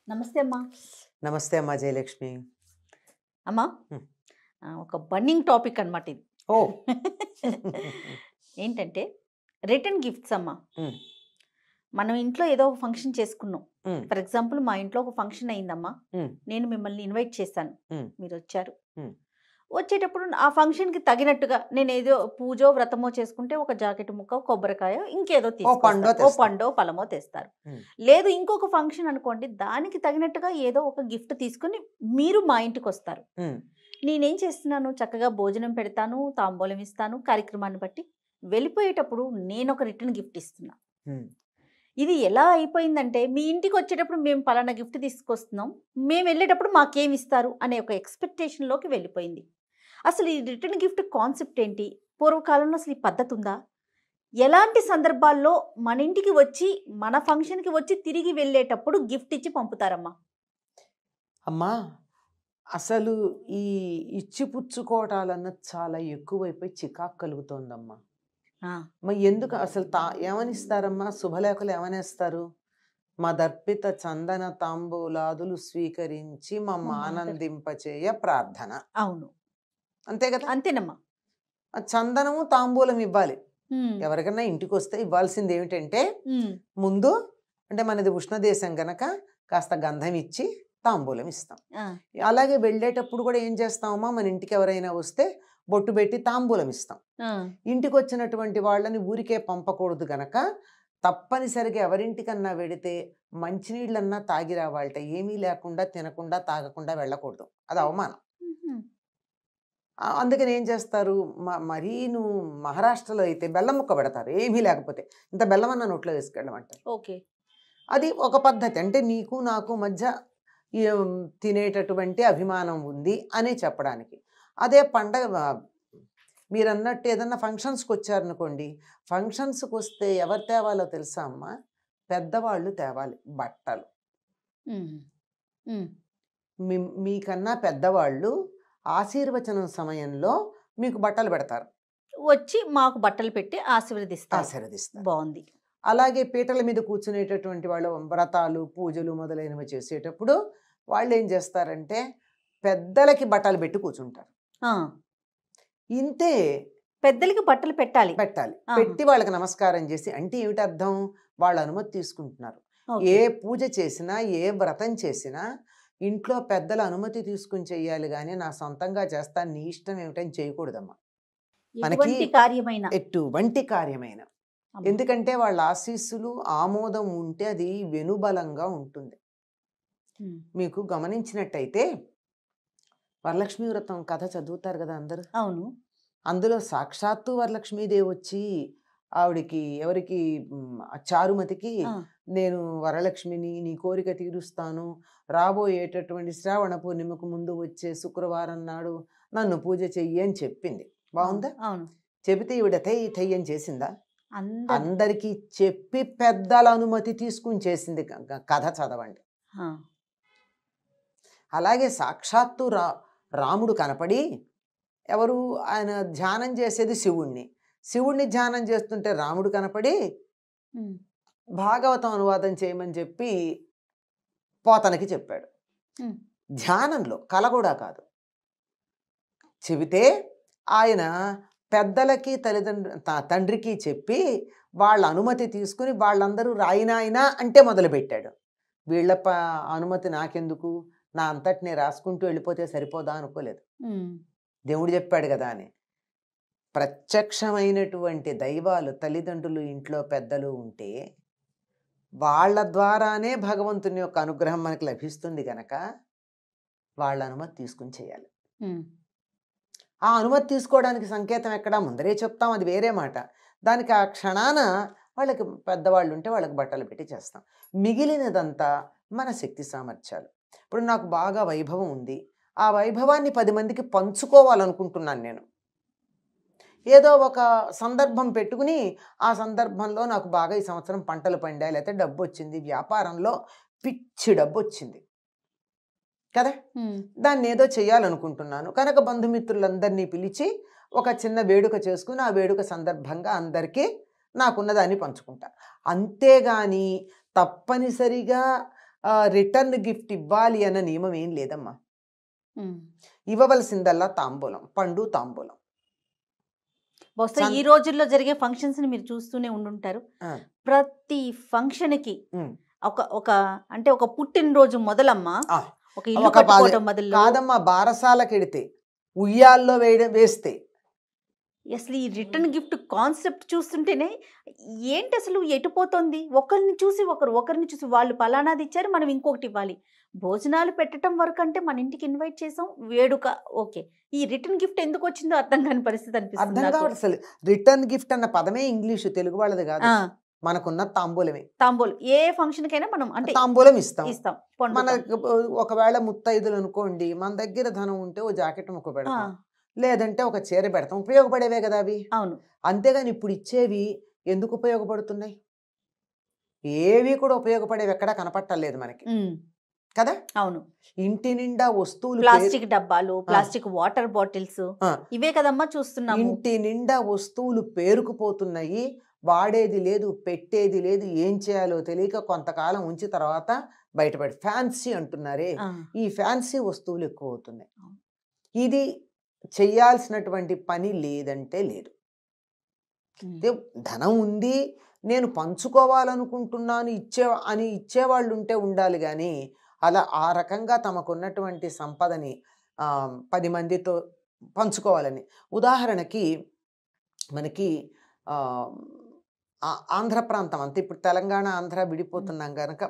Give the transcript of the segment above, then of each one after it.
నమస్తే అమ్మా. నమస్తే అమ్మా జయలక్ష్మి. అమ్మా, హ్మ్. ఒక బర్నింగ్ టాపిక్ అనమాట ఇది. ఓ ఏంటంటే రిటర్న్ గిఫ్ట్స్ అమ్మా. హ్మ్. మనం ఇంట్లో ఏదో ఒక ఫంక్షన్ చేసుకున్నాం. హ్మ్. ఫర్ ఎగ్జాంపుల్ మా ఇంట్లో ఒక ఫంక్షన్ అయిందమ్మా. హ్మ్. నేను మిమ్మల్ని ఇన్వైట్ చేశాను. హ్మ్. మీరు వచ్చారు. హ్మ్. వచ్చేటప్పుడు ఆ ఫంక్షన్కి తగినట్టుగా నేను ఏదో పూజో వ్రతమో చేసుకుంటే ఒక జాకెట్ ముక్క, కొబ్బరికాయ, ఇంకేదో పండో తీసుకొస్తారు. ఓ తెస్తారు. పండో ఫలమో తెస్తారు. హ్మ్. లేదు ఇంకొక ఫంక్షన్ అనుకోండి, దానికి తగినట్టుగా ఏదో ఒక గిఫ్ట్ తీసుకుని మీరు మా ఇంటికి వస్తారు. హ్మ్. నేనేం చేస్తున్నాను, చక్కగా భోజనం పెడతాను, తాంబూలం ఇస్తాను, కార్యక్రమాన్ని బట్టి వెళ్ళిపోయేటప్పుడు నేను ఒక రిటర్న్ గిఫ్ట్ ఇస్తున్నా. హ్మ్. ఇది ఎలా అయిపోయిందంటే, మీ ఇంటికి వచ్చేటప్పుడు మేము పలానా గిఫ్ట్ తీసుకొస్తున్నాం, మేము వెళ్ళేటప్పుడు మాకేమి ఇస్తారు అనే ఒక ఎక్స్పెక్టేషన్లోకి వెళ్ళిపోయింది. అసలు ఈ రిటర్న్ గిఫ్ట్ కాన్సెప్ట్ ఏంటి? పూర్వకాలంలో అసలు ఈ పద్ధతి ఉందా? ఎలాంటి సందర్భాల్లో మన ఇంటికి వచ్చి మన ఫంక్షన్కి వచ్చి తిరిగి వెళ్ళేటప్పుడు గిఫ్ట్ ఇచ్చి పంపుతారమ్మా? అమ్మా, అసలు ఈ ఇచ్చిపుచ్చుకోవటాలన్నది చాలా ఎక్కువైపోయి చికాకు కలుగుతోందమ్మా. ఆ, మరి ఎందుకు అసలు ఏమనిస్తారమ్మా? శుభలేఖలు ఏమనేస్తారు? మదర్పిత చందన తాంబూలాదులు స్వీకరించి మమ్మ ఆనందింపచేయ ప్రార్థన. అవును, అంతే కదా? అంతేనమ్మా. ఆ చందనము తాంబూలం ఇవ్వాలి. ఉమ్, ఎవరికైనా ఇంటికి వస్తే ఇవ్వాల్సింది ఏమిటంటే, ఉమ్, ముందు అంటే మనది ఉష్ణదేశం గనక కాస్త గంధం ఇచ్చి తాంబూలం ఇస్తాం. ఆ, అలాగే వెళ్ళేటప్పుడు కూడా ఏం చేస్తామమ్మా, మన ఇంటికి ఎవరైనా వస్తే బొట్టు పెట్టి తాంబూలం ఇస్తాం. ఆ, ఇంటికి వచ్చినటువంటి వాళ్ళని ఊరికే పంపకూడదు గనక తప్పనిసరిగా ఎవరింటికన్నా వెడితే మంచినీళ్ళన్నా తాగి రావాలట. ఏమీ లేకుండా తినకుండా తాగకుండా వెళ్ళకూడదు. అది అవమానం. ఉహుం, అందుకని ఏం చేస్తారు, మరీ నువ్వు మహారాష్ట్రలో అయితే బెల్లం ముక్క పెడతారు. ఏమీ లేకపోతే ఇంత బెల్లం అన్న నోట్లో వేసుకెళ్ళమంటారు. ఓకే. అది ఒక పద్ధతి. అంటే నీకు నాకు మధ్య ఈ, తినేటటువంటి అభిమానం ఉంది అని చెప్పడానికి. అదే పండగ మీరన్నట్టు ఏదన్నా ఫంక్షన్స్కి వచ్చారనుకోండి, ఫంక్షన్స్కి వస్తే ఎవరు తేవాలో తెలుసా అమ్మ? పెద్దవాళ్ళు తేవాలి బట్టలు. ఉమ్, ఉమ్, మీకన్నా పెద్దవాళ్ళు ఆశీర్వచనం సమయంలో మీకు బట్టలు పెడతారు, వచ్చి మాకు బట్టలు పెట్టి ఆశీర్వదిస్తారు. ఆశీర్వదిస్తారు. బాగుంది. అలాగే పీటల మీద కూర్చునేటటువంటి వాళ్ళు వ్రతాలు పూజలు మొదలైనవి చేసేటప్పుడు వాళ్ళు ఏం చేస్తారంటే పెద్దలకి బట్టలు పెట్టి కూర్చుంటారు. ఆ, ఇంతే పెద్దలకి బట్టలు పెట్టాలి. పెట్టాలి. ఆహా. పెట్టి వాళ్ళకి నమస్కారం చేసి, అంటే ఏమిటి అర్థం? వాళ్ళ అనుమతి తీసుకుంటున్నారు. ఓకే. ఏ పూజ చేసినా ఏ వ్రతం చేసినా ఇంట్లో పెద్దల అనుమతి తీసుకుని చెయ్యాలి, కానీ నా సొంతంగా చేస్తాను నీ ఇష్టం ఏమిటని చేయకూడదమ్మా. మనకి ఎటువంటి కార్యమైన. ఎటువంటి కార్యమైన, అమ్మ. ఎందుకంటే వాళ్ళ ఆశీస్సులు ఆమోదం ఉంటే అది వెనుబలంగా ఉంటుంది. ఉమ్, మీకు గమనించినట్టయితే వరలక్ష్మి వ్రతం కథ చదువుతారు కదా అందరూ. అవును. అందులో సాక్షాత్తు వరలక్ష్మీదేవి వచ్చి ఆవిడికి ఎవరికి ఆ చారుమతికి, ఆ, నేను వరలక్ష్మిని, నీ కోరిక తీరుస్తాను, రాబోయేటటువంటి శ్రావణ పూర్ణిమకు ముందు వచ్చే శుక్రవారం నాడు నన్ను పూజ చెయ్యి అని చెప్పింది. బాగుందా? అవును. చెబితే ఈవిడ తెయ్యని చేసిందా? అందరు. అందరికీ చెప్పి పెద్దల అనుమతి తీసుకుని చేసింది. కథ చదవండి. ఆ, అలాగే సాక్షాత్తు రాముడు కనపడి, ఎవరు ఆయన ధ్యానం చేసేది శివుణ్ణి, శివుణ్ణి ధ్యానం చేస్తుంటే రాముడు కనపడి ఉమ్, భాగవతం అనువాదం చేయమని చెప్పి పోతనకి చెప్పాడు. ఉమ్, ధ్యానంలో, కల కూడా కాదు. చెబితే ఆయన పెద్దలకి తండ్రికి చెప్పి వాళ్ళ అనుమతి తీసుకుని వాళ్ళందరూ రాయినాయనా అంటే మొదలుపెట్టాడు. వీళ్ళ అనుమతి నాకెందుకు, నా అంతటి నేను రాసుకుంటూ వెళ్ళిపోతే సరిపోదా అనుకోలేదు. ఉమ్, దేవుడు చెప్పాడు కదా అని. ప్రత్యక్షమైనటువంటి దైవాలు తల్లిదండ్రులు ఇంట్లో పెద్దలు ఉంటే వాళ్ళ ద్వారానే భగవంతుని యొక్క అనుగ్రహం మనకు లభిస్తుంది కనుక వాళ్ళ అనుమతి తీసుకుని చేయాలి. ఉమ్, ఆ అనుమతి తీసుకోవడానికి సంకేతం ఎక్కడా? ముందరే చెప్తాం, అది వేరే మాట. దానికి ఆ క్షణాన వాళ్ళకి పెద్దవాళ్ళు ఉంటే వాళ్ళకి బట్టలు పెట్టి చేస్తాం. మిగిలినదంతా మన శక్తి సామర్థ్యాలు. ఇప్పుడు నాకు బాగా వైభవం ఉంది, ఆ వైభవాన్ని 10 మందికి పంచుకోవాలనుకుంటున్నాను నేను. ఏదో ఒక సందర్భం పెట్టుకుని ఆ సందర్భంలో నాకు బాగా ఈ సంవత్సరం పంటలు పండాయి, లేకపోతే డబ్బు వచ్చింది, వ్యాపారంలో పిచ్చి డబ్బు వచ్చింది కదా, ఉమ్, దాన్ని ఏదో చేయాలనుకుంటున్నాను కనుక బంధుమిత్రులందరినీ పిలిచి ఒక చిన్న వేడుక చేసుకుని ఆ వేడుక సందర్భంగా అందరికీ నాకున్నదాన్ని పంచుకుంటా. అంతేగాని తప్పనిసరిగా రిటర్న్ గిఫ్ట్ ఇవ్వాలి అన్న నియమం ఏం లేదమ్మా. ఉమ్. ఇవ్వవలసిందల్లా తాంబూలం, పండు తాంబూలం. బహుశా ఈ రోజుల్లో జరిగే ఫంక్షన్స్ ని మీరు చూస్తూనే ఉండుంటారు. ఆ, ప్రతి ఫంక్షన్ కి ఉమ్, ఒక ఒక అంటే ఒక పుట్టినరోజు మొదలమ్మా, ఆ, ఒక ఇల్లు ఒక కట్టుకోవటం మొదలు, కాదమ్మా, బారసాలకెడితే, ఉయ్యాల్లో వేస్తే అసలు ఈ రిటర్న్ గిఫ్ట్ కాన్సెప్ట్ చూస్తుంటేనే ఏంటి అసలు ఎటుపోతుంది? ఒకరిని చూసి ఒకరిని చూసి వాళ్ళు పలానాది ఇచ్చారు, మనం ఇంకొకటి ఇవ్వాలి. భోజనాలు పెట్టడం వరకు అంటే మన ఇంటికి ఇన్వైట్ చేసాం, వేడుక ఓకే. ఈ రిటర్న్ గిఫ్ట్ ఎందుకు వచ్చిందో అర్థం కాని పరిస్థితి అనిపిస్తుంది అర్థం నాకు. కావట్లేదు. అసలు రిటర్న్ గిఫ్ట్ అన్న పదమే ఇంగ్లీషు, తెలుగు వాళ్ళది కాదు. ఆ, మనకున్న తాంబూలమే. తాంబూలం ఏ ఫంక్షన్ కైనా మనం అంటే తాంబూలం ఇస్తాం. ఇస్తాం, మన పండుతాం. ఒకవేళ ముత్తైదులు అనుకోండి, మన దగ్గర ధనం ఉంటే ఓ జాకెట్ ముక్క ఆ, పెడతాం, లేదంటే ఒక చీర పెడతాం. ఉపయోగపడేవే కదా అవి. అవును. అంతేగాని ఇప్పుడు ఇచ్చేవి ఎందుకు ఉపయోగపడుతున్నాయి? ఏవి కూడా ఉపయోగపడేవి ఎక్కడా కనపట్టలేదు మనకి ఉమ్, కదా. అవును. ఇంటి నిండా వస్తువులు ప్లాస్టిక్ డబ్బాలు, ప్లాస్టిక్ వాటర్ బాటిల్స్, ఆ, ఇవే కదమ్మా చూస్తున్నాము. ఇంటి నిండా వస్తువులు పేరుకుపోతున్నాయి. వాడేది లేదు, పెట్టేది లేదు, ఏం చేయాలో తెలియక కొంతకాలం ఉంచి తర్వాత బయటపడి ఫ్యాన్సీ అంటున్నారే, ఆ, ఈ ఫ్యాన్సీ వస్తువులు ఎక్కువ అవుతున్నాయి. అవును. ఇది చెయ్యాల్సినటువంటి పని లేదంటే లేదు. ఉమ్, అంటే ధనం ఉంది, నేను పంచుకోవాలనుకుంటున్నాను ఇచ్చేవాళ్ళు ఉంటే ఉండాలి, కానీ అలా ఆ రకంగా తమకున్నటువంటి సంపదని 10 మందితో పంచుకోవాలని. ఉదాహరణకి మనకి ఆ, ఆంధ్ర ప్రాంతం అంతే, ఇప్పుడు తెలంగాణ ఆంధ్ర విడిపోతున్నాం గనక,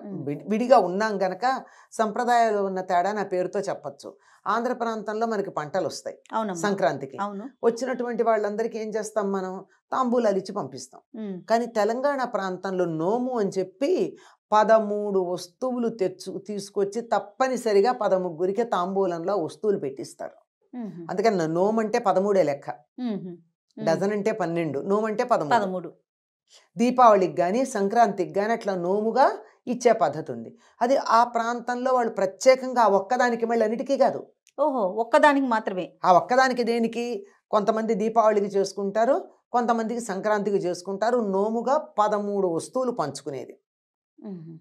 విడిగా ఉన్నాం గనక సంప్రదాయాలు ఉన్న తేడా నా పేరుతో చెప్పచ్చు. ఆంధ్ర ప్రాంతంలో మనకి పంటలు వస్తాయి అవునమ్మా, సంక్రాంతికి. అవును. వచ్చినటువంటి వాళ్ళందరికీ ఏం చేస్తాం, మనం తాంబూలాలు ఇచ్చి పంపిస్తాం. ఉమ్, కానీ తెలంగాణ ప్రాంతంలో నోము అని చెప్పి 13 వస్తువులు తీసుకొచ్చి తప్పనిసరిగా 13కి తాంబూలంలో వస్తువులు పెట్టిస్తారు. ఉమ్హు, అందుకని నోము అంటే 13 లెక్క, ఉమ్హు, డజన్ అంటే 12, నోము అంటే 13. 13. దీపావళికి కానీ సంక్రాంతికి కానీ అట్లా నోముగా ఇచ్చే పద్ధతి ఉంది. అది ఆ ప్రాంతంలో వాళ్ళు ప్రత్యేకంగా ఆ ఒక్కదానికి, మళ్ళీ అన్నిటికీ కాదు, ఓహో, ఒక్కదానికి మాత్రమే. ఆ ఒక్కదానికి దేనికి, కొంతమంది దీపావళికి చేసుకుంటారు, కొంతమందికి సంక్రాంతికి చేసుకుంటారు. నోముగా 13 వస్తువులు పంచుకునేది. ఉమ్హు,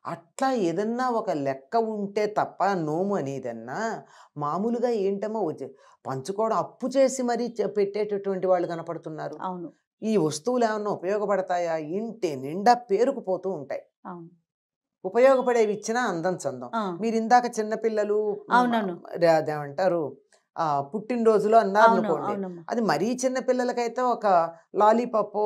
అట్లా ఏదన్నా ఒక లెక్క ఉంటే తప్ప నోము అనేదన్నా మామూలుగా ఏంటమ్మో పంచుకోవడం, అప్పు చేసి మరీ పెట్టేటటువంటి వాళ్ళు కనపడుతున్నారు. అవును, ఈ వస్తువులు ఏమన్నా ఉపయోగపడతాయా? ఇంటి నిండా పేరుకుపోతూ ఉంటాయి. అవును. ఉపయోగపడేవి ఇచ్చినా అందం చందం. ఆ, మీరు ఇందాక చిన్నపిల్లలు అవునవును, అదేమంటారు, పుట్టినరోజులో అన్నారు అవును, అనుకోండి, అవునమ్మా. అది మరీ చిన్న పిల్లలకైతే ఒక లాలీపాపో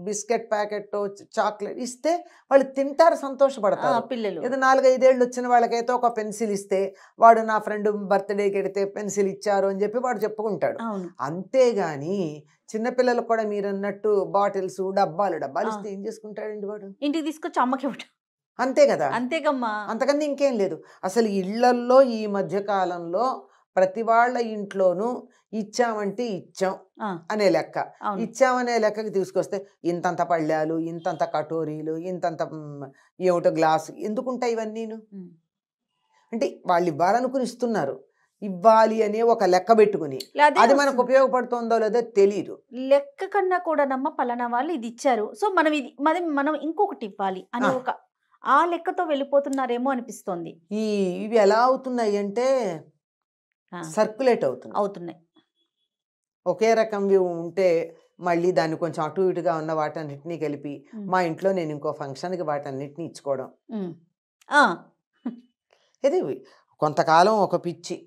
బిస్కెట్ ప్యాకెట్టో చాక్లెట్ ఇస్తే వాళ్ళు తింటారు, ఆ, సంతోషపడతారు. పిల్లలు. ఏదో 4-5 ఏళ్ళు వచ్చిన వాళ్ళకైతే ఒక పెన్సిల్ ఇస్తే, వాడు నా ఫ్రెండ్ బర్త్డేకి వెడితే పెన్సిల్ ఇచ్చారు అని చెప్పి వాడు చెప్పుకుంటాడు. అవును. అంతేగాని చిన్నపిల్లలకు కూడా మీరు అన్నట్టు బాటిల్స్, డబ్బాలు ఆ, ఇస్తే ఏం చేసుకుంటాడండి వాడు? ఇంటికి తీసుకొచ్చి అమ్మకి ఇవ్వటం. అంతే కదా. అంతేగమ్మా. అంతకన్నా ఇంకేం లేదు. అసలు ఇళ్లల్లో ఈ మధ్యకాలంలో ప్రతి వాళ్ళ ఇంట్లోనూ ఇచ్చామంటే ఇచ్చాం ఆ, అనే లెక్క. అవును. ఇచ్చామనే లెక్కకి తీసుకొస్తే ఇంతంత పళ్ళాలు, ఇంతంత కటోరీలు, ఇంతంత ఏమిటో గ్లాసు, ఎందుకుంటాయి ఇవన్నీను? ఉమ్, అంటే వాళ్ళు ఇవ్వాలనుకుని ఇస్తున్నారు, ఇవ్వాలి అనే ఒక లెక్క పెట్టుకుని, అదే అది మనకు వస్తుంది. ఉపయోగపడుతుందో లేదో తెలియదు. లెక్క కన్నా కూడా నమ్మ పలానా వాళ్ళు ఇది ఇచ్చారు, సో మనం ఇది మనం ఇంకొకటి ఇవ్వాలి అనే ఆ. ఒక ఆ లెక్కతో వెళ్ళిపోతున్నారేమో అనిపిస్తోంది. ఇవి ఎలా అవుతున్నాయి అంటే ఆ, సర్క్యులేట్ అవుతున్నాయి. అవుతున్నాయి. ఒకే రకంవి ఉంటే మళ్ళీ దాన్ని కొంచెం అటు ఇటుగా ఉన్న వాటన్నిటినీ కలిపి, ఉమ్, మా ఇంట్లో నేను ఇంకో ఫంక్షన్కి వాటన్నిటిని ఇచ్చుకోవడం. ఉమ్, ఆ, ఇది కొంతకాలం ఒక పిచ్చి,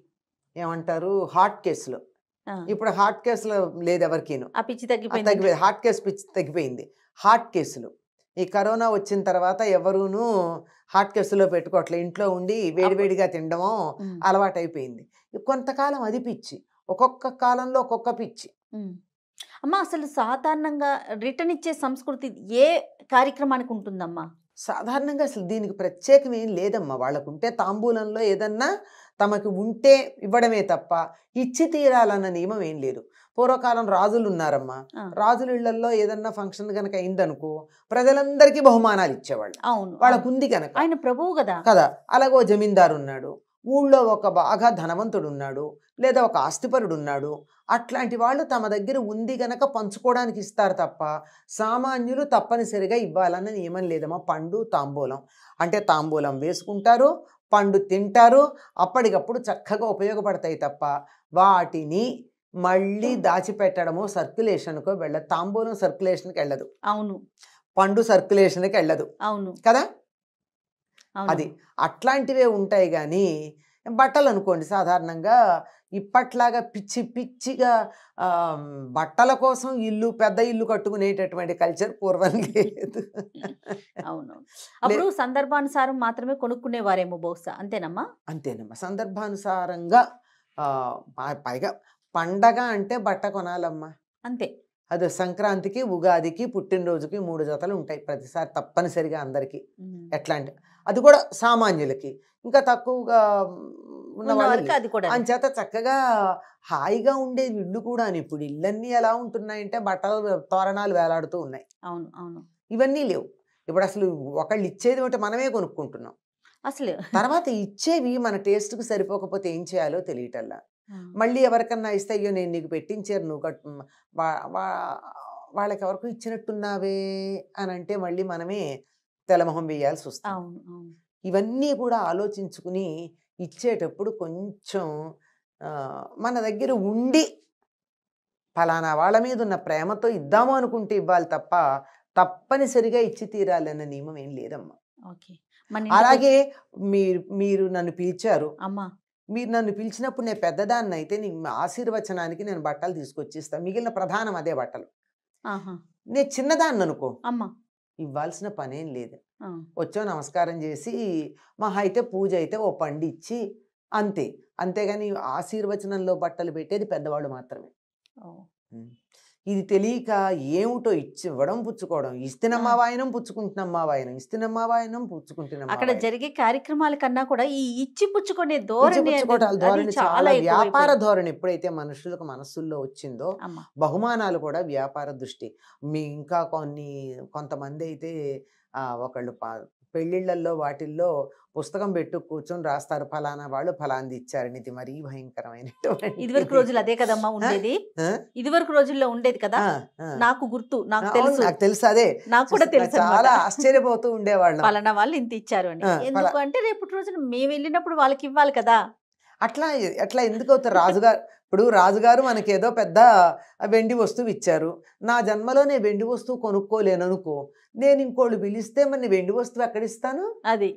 ఏమంటారు, హార్ట్ కేసులో. ఆ, ఇప్పుడు హార్ట్ కేసులో లేదు ఎవరికీను, ఆ పిచ్చి తగ్గిపోయింది. హార్ట్ కేసు పిచ్చి తగ్గిపోయింది. హార్ట్ కేసులు ఈ కరోనా వచ్చిన తర్వాత ఎవరూను హార్ట్ కేసులో పెట్టుకోవట్లే, ఇంట్లో ఉండి వేడివేడిగా తినడమో ఉమ్, అలవాటైపోయింది. కొంతకాలం అది పిచ్చి, ఒక్కొక్క కాలంలో ఒక్కొక్క పిచ్చి. ఉమ్. అమ్మా, అసలు సాధారణంగా రిటర్న్ ఇచ్చే సంస్కృతి ఏ కార్యక్రమానికి ఉంటుందమ్మా? సాధారణంగా అసలు దీనికి ప్రత్యేకం ఏం లేదమ్మా. వాళ్ళకుంటే తాంబూలంలో ఏదన్నా తమకు ఉంటే ఇవ్వడమే తప్ప ఇచ్చి తీరాలన్న నియమం ఏం లేదు. పూర్వకాలం రాజులు ఉన్నారమ్మా, ఆ, రాజుల ఇళ్లలో ఏదన్నా ఫంక్షన్ కనుక అయిందనుకో ప్రజలందరికీ బహుమానాలు ఇచ్చేవాళ్ళు, అవును, వాళ్ళకు అవును. ఉంది కనుక ఆయన ప్రభువు కదా. కదా. అలాగో జమీందారు ఉన్నాడు, ఊళ్ళో ఒక బాగా ధనవంతుడు ఉన్నాడు, లేదా ఒక ఆస్తిపరుడు ఉన్నాడు. అట్లాంటి వాళ్ళు తమ దగ్గర ఉంది గనక పంచుకోవడానికి ఇస్తారు తప్ప, సామాన్యులు తప్పనిసరిగా ఇవ్వాలన్న నియమం లేదమ్మా. పండు, తాంబూలం అంటే తాంబూలం వేసుకుంటారు, పండు తింటారు, అప్పటికప్పుడు చక్కగా ఉపయోగపడతాయి తప్ప, వాటిని మళ్ళీ దాచిపెట్టడమో సర్క్యులేషన్‌కో వెళ్ళదు. తాంబూలం సర్క్యులేషన్‌కి వెళ్ళదు. అవును. పండు సర్క్యులేషన్‌కి వెళ్ళదు. అవును. కదా! అది. అవునమ్మా. అట్లాంటివే ఉంటాయి గానీ, బట్టలనుకోండి సాధారణంగా ఇప్పట్లాగా పిచ్చి పిచ్చిగా బట్టల కోసం పెద్ద ఇల్లు కట్టుకునేటటువంటి కల్చర్ పూర్వం లేదు. అవునవును. లే అప్పుడు సందర్భానుసారం మాత్రమే కొనుక్కునేవారేమో బహుశా. అంతేనమ్మా? అంతేనమ్మా. సందర్భానుసారంగా పైగా పండగ అంటే బట్ట కొనాలమ్మా. అంతే. అది సంక్రాంతికి, ఉగాదికి, పుట్టినరోజుకి 3 జతలు ఉంటాయి ప్రతిసారి తప్పనిసరిగా అందరికీ. హ్మ్. ఎట్లా అంటే అది కూడా సామాన్యులకి. ఇంకా తక్కువగా ఉన్నవాళ్ళు ఉన్నవారికి అది కూడానే. అంచేత చక్కగా హాయిగా ఉండేది ఇల్లు కూడాను. ఇప్పుడు ఇళ్ళన్నీ ఎలా ఉంటున్నాయంటే బట్టలు తోరణాలు వేలాడుతూ ఉన్నాయి. అవును. అవును. ఇవన్నీ లేవు. ఇప్పుడు అసలు ఒకళ్ళు ఇచ్చేది ఒకటి మనమే కొనుక్కుంటున్నాం. అసలు తర్వాత ఇచ్చేవి మన టేస్ట్‌కి సరిపోకపోతే ఏం చేయాలో తెలియటల్లా. ఆ! మళ్ళీ ఎవరికన్నా ఇస్తే అయ్యో నేను నీకు పెట్టించాను నువ్వు వా వా వాళ్ళకెవరికో ఇచ్చినట్టున్నావే అనంటే మళ్ళీ మనమే తెల్లమొహం వేయాల్సొస్తుంది. అవును. అవును. ఇవన్నీ కూడా ఆలోచించుకుని ఇచ్చేటప్పుడు కొంచెం మన దగ్గర ఉండి ఫలానా వాళ్ళ మీద ఉన్న ప్రేమతో ఇద్దాము అనుకుంటే ఇవ్వాలి తప్ప, తప్పనిసరిగా ఇచ్చి తీరాలన్న నియమం ఏం లేదమ్మా. ఓకే. మన ఇంటికొచ్చి అలాగే మీరు మీరు నన్ను పిలిచారు. అమ్మా! మీరు నన్ను పిలిచినప్పుడు నేను పెద్దదాన్నయితే నీకు ఆశీర్వచనానికి నేను బట్టలు తీసుకొచ్చిస్తా. మిగిలిన ప్రధానం అదే బట్టలు. ఆహా! నేను చిన్నదాన్ననుకో అమ్మా! ఇవ్వాల్సిన పనేం లేదు. ఆ! వచ్చో నమస్కారం చేసి మహా అయితే పూజ అయితే ఓ పండిచ్చి అంతే. అంతేగాని ఆశీర్వచనంలో బట్టలు పెట్టేది పెద్దవాళ్ళు మాత్రమే. ఓహ్! హ్మ్. ఇది తెలియక ఏమిటో ఇవ్వడం, పుచ్చుకోవడం. ఇస్తినమ్మా ఆ! వాయనం, పుచ్చుకుంటున్నమ్మా వాయనం. ఇస్తినమ్మా వాయనం, పుచ్చుకుంటున్నమ్మా అక్కడ వాయనం. జరిగే కార్యక్రమాల కన్నా కూడా ఈ ఇచ్చి పుచ్చుకునే ఇచ్చి ధోరణి పుచ్చుకోవటాల అది ధోరణి చాలా చాలా వ్యాపార ఎక్కువైపోయింది. ధోరణి ఎప్పుడైతే మనుషులకు మనస్సుల్లో వచ్చిందో, అమ్మ. బహుమానాలు కూడా వ్యాపార దృష్టి. ఇంకా కొంతమందైతే ఒకళ్ళు పెళ్ళిళ్ళల్లో వాటిల్లో పుస్తకం పెట్టు కూర్చొని రాస్తారు. ఫలానా వాళ్ళు ఫలాంది ఇచ్చారని. ఇది మరీ ఇదివరకు భయంకరమైనటువంటిది. రోజులు అదే కదమ్మా ఆ! ఉండేది. ఆ! ఇదివరకు రోజుల్లో ఉండేది కదా! ఆ! ఆ! నాకు గుర్తు. నాకు అవును. తెలుసు. నాకు తెలుసు అదే. నాకు కూడా తెలుసనమాట. చాలా ఆశ్చర్యపోతూ ఉండేవాళ్ళం. పలానా వాళ్ళు ఇంత ఇచ్చారు అని. ఆ! ఎందుకు అంటే రేపటి రోజున మేమెళ్ళినప్పుడు వాళ్ళకివ్వాలి కదా! అట్లా అట్లా ఎందుకవుతారు రాజుగారు ఇప్పుడు రాజుగారు మనకేదో పెద్ద వెండి వస్తువు ఇచ్చారు. నా జన్మలో నేను వెండి వస్తువు కొనుక్కోలేననుకో, నేను ఇంకోళ్ళు పిలిస్తే మరి నేను వెండి వస్తువు ఎక్కడిస్తాను? అది.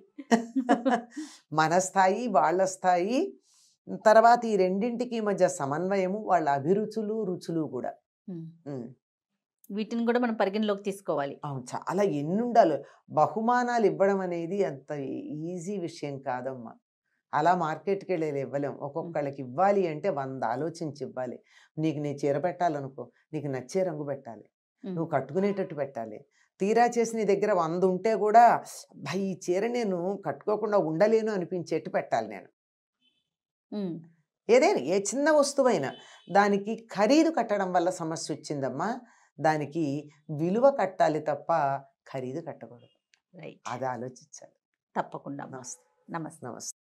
మన స్థాయి, వాళ్ళ స్థాయి, తర్వాత ఈ రెండింటికి మధ్య సమన్వయము, వాళ్ళ అభిరుచులు, రుచులు కూడా. హ్మ్. హ్మ్. వీటిని కూడా మనం పరిగణలోకి తీసుకోవాలి. అవును. చాలా ఎన్నుండాలో. బహుమానాలు ఇవ్వడం అనేది అంత ఈజీ విషయం కాదమ్మా. అలా మార్కెట్‌కెళ్ళి ఇవ్వలేం. హ్మ్. ఒక్కొక్కళ్ళకి ఇవ్వాలి అంటే 100 ఆలోచించి ఇవ్వాలి. నీకు నీ చీర పెట్టాలనుకో, నీకు నచ్చే రంగు పెట్టాలి. హ్మ్. నువ్వు కట్టుకునేటట్టు పెట్టాలి. తీరా చేసి నీ దగ్గర 100 ఉంటే కూడా అబ్బా! ఈ చీర నేను కట్టుకోకుండా ఉండలేను అనిపించేట్టు పెట్టాలి నేను. హ్మ్. ఏదైనా ఏ చిన్న వస్తువైనా దానికి ఖరీదు కట్టడం వల్ల సమస్యొచ్చిందమ్మా. దానికి విలువ కట్టాలి తప్ప ఖరీదు కట్టకూడదు. రైట్. అది ఆలోచించాలి. తప్పకుండా అమ్మా. నమస్తే. నమస్తే. నమస్తే.